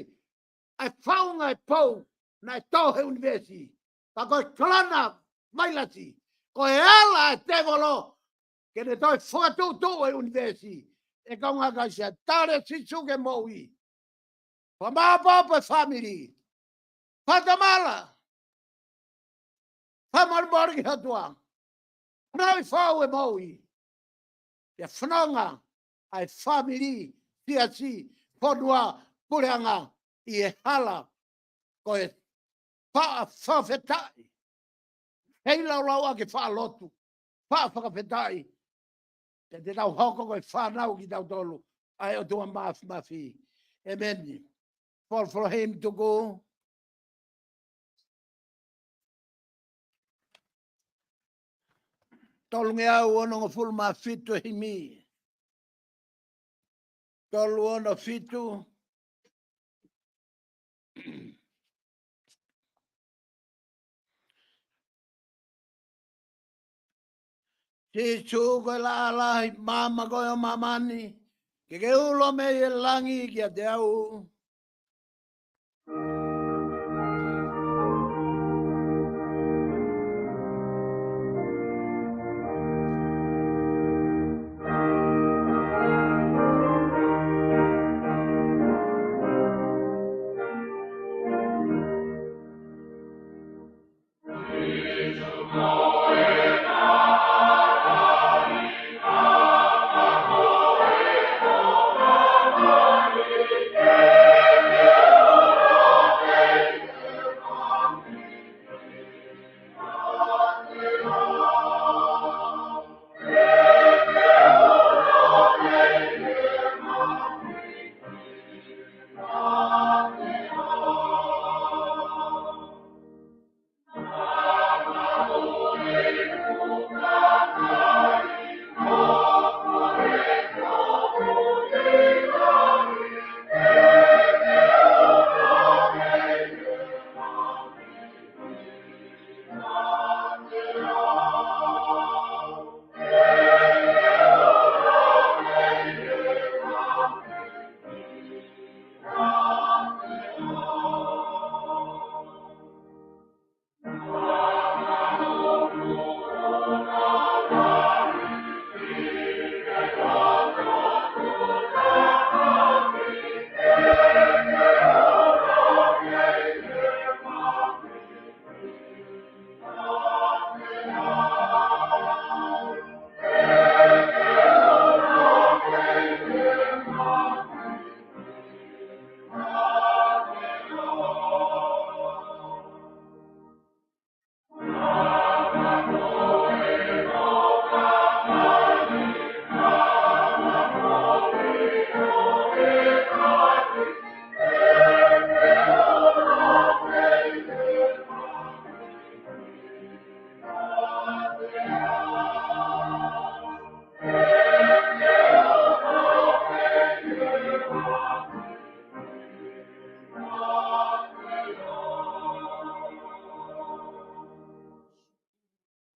Ai whaunga e pou. Na e tohe universi. Pa koe klana mailasi. Koe ala e te volo. Ke ne toi whatu tu e universi. E kaunga kaisia. Tare si suke moui. Pa maa papa family. Patamala. Pamarborgi hatua. Nai whau e moui. Ia whananga ai family tiasi ponua pureanga i e hala ko e paa whawhetai. Hei lau ake whaalotu, paa whakawhetai. Te tau hoko ko e whanau ki tau tolu, ai o tua mafi. Amen. Fall for him to go. Tolu nge au ono ngo full mafitu himi. Tolu ono fitu. Si suko la lai mama koyo mamani. Ke ulo me e langi kia te au.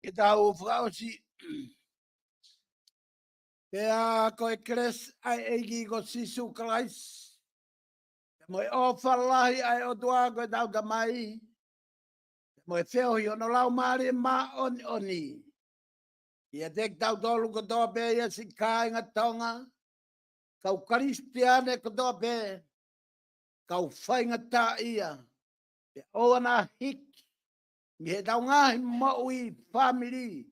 Ke tau frausi. Pea koe kres ai eigi ko sisu krais. Moe o whalahi ai o tua koe tau tamai. Moe wheo hi ono lau maari ma oni oni. Ia tek tau tolu ko toa pe ia si kāinga tonga. Kau karistiane ko toa pe. Kau whainga tā ia. Pe o ana hik. Mi he tau ngahi maui family.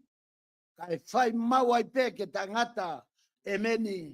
Kai whai mau ai pe ke tangata. Emeni.